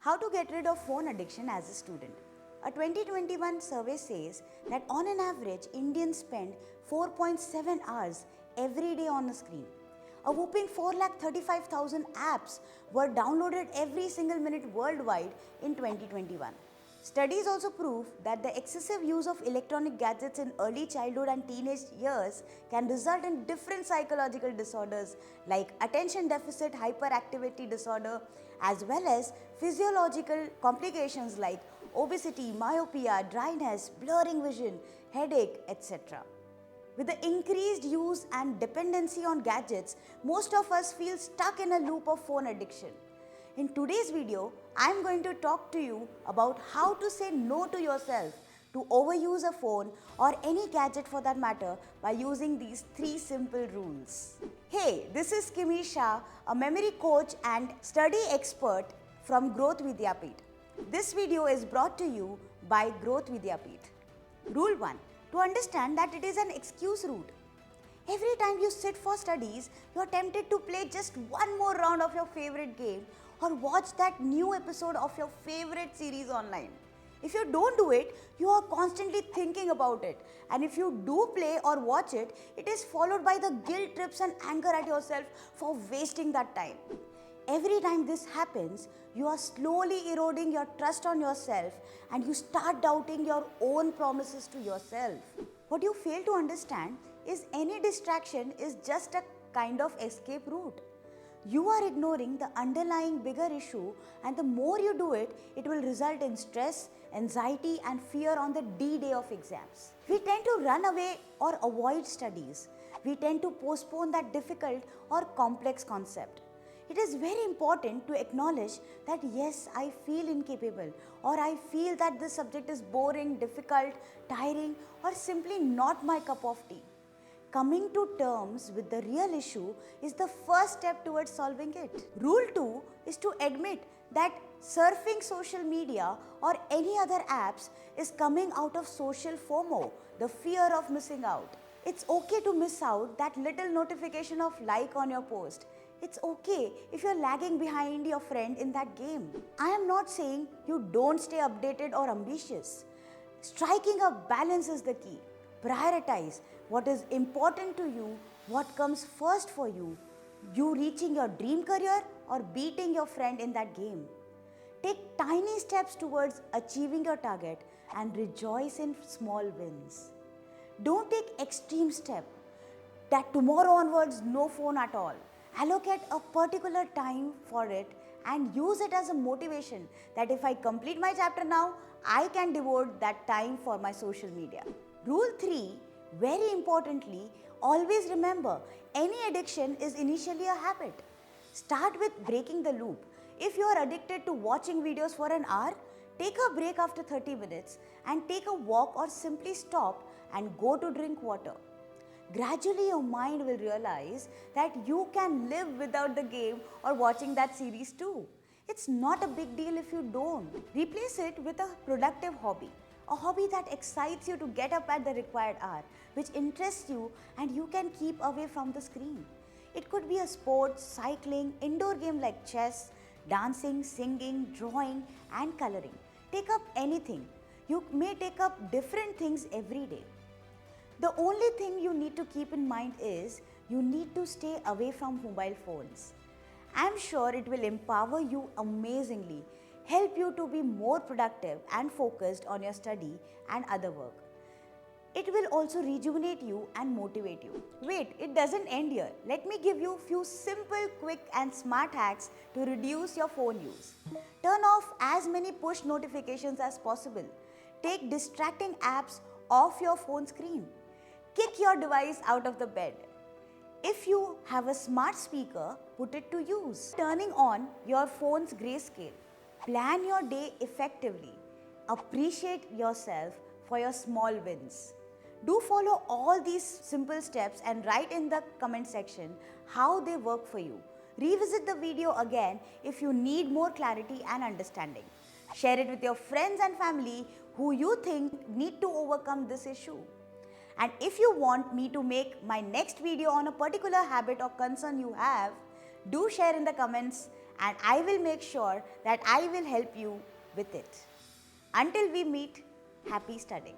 How to get rid of phone addiction as a student. A 2021 survey says that on an average, Indians spend 4.7 hours every day on a screen. A whopping 4,35,000 apps were downloaded every single minute worldwide in 2021. Studies also prove that the excessive use of electronic gadgets in early childhood and teenage years can result in different psychological disorders like attention deficit hyperactivity disorder, as well as physiological complications like obesity, myopia, dryness, blurring vision, headache, etc. With the increased use and dependency on gadgets, most of us feel stuck in a loop of phone addiction. In today's video, I am going to talk to you about how to say no to yourself to overuse a phone or any gadget for that matter by using these 3 simple rules. Hey, this is Kimii Shah, a memory coach and study expert from Vidhyapeeth. This video is brought to you by Vidhyapeeth. Rule 1. To understand that it is an excuse route. Every time you sit for studies, you are tempted to play just one more round of your favorite game or watch that new episode of your favorite series online. If you don't do it, you are constantly thinking about it. And if you do play or watch it, it is followed by the guilt trips and anger at yourself for wasting that time. Every time this happens, you are slowly eroding your trust on yourself and you start doubting your own promises to yourself. What you fail to understand is any distraction is just a kind of escape route. You are ignoring the underlying bigger issue, and the more you do it, it will result in stress, anxiety and fear on the D-day of exams. We tend to run away or avoid studies. We tend to postpone that difficult or complex concept. It is very important to acknowledge that yes, I feel incapable, or I feel that this subject is boring, difficult, tiring, or simply not my cup of tea. Coming to terms with the real issue is the first step towards solving it. Rule 2 is to admit that surfing social media or any other apps is coming out of social FOMO, the fear of missing out. It's okay to miss out that little notification of like on your post. It's okay if you're lagging behind your friend in that game. I am not saying you don't stay updated or ambitious. Striking a balance is the key. Prioritize what is important to you, what comes first for you, you reaching your dream career or beating your friend in that game. Take tiny steps towards achieving your target and rejoice in small wins. Don't take extreme step that tomorrow onwards no phone at all. Allocate a particular time for it and use it as a motivation that if I complete my chapter now, I can devote that time for my social media. Rule 3, very importantly, always remember any addiction is initially a habit. Start with breaking the loop. If you are addicted to watching videos for an hour, take a break after 30 minutes and take a walk or simply stop and go to drink water. Gradually your mind will realize that you can live without the game or watching that series too. It's not a big deal if you don't. Replace it with a productive hobby. A hobby that excites you to get up at the required hour, which interests you and you can keep away from the screen. It could be a sport, cycling, indoor game like chess, dancing, singing, drawing and coloring. Take up anything. You may take up different things every day. The only thing you need to keep in mind is you need to stay away from mobile phones. I'm sure it will empower you amazingly, help you to be more productive and focused on your study and other work. It will also rejuvenate you and motivate you. Wait, it doesn't end here. Let me give you a few simple, quick and smart hacks to reduce your phone use. Turn off as many push notifications as possible. Take distracting apps off your phone screen. Kick your device out of the bed. If you have a smart speaker, put it to use. Turning on your phone's grayscale. Plan your day effectively. Appreciate yourself for your small wins. Do follow all these simple steps and write in the comment section how they work for you. Revisit the video again if you need more clarity and understanding. Share it with your friends and family who you think need to overcome this issue. And if you want me to make my next video on a particular habit or concern you have, do share in the comments and I will make sure that I will help you with it. Until we meet, happy studying.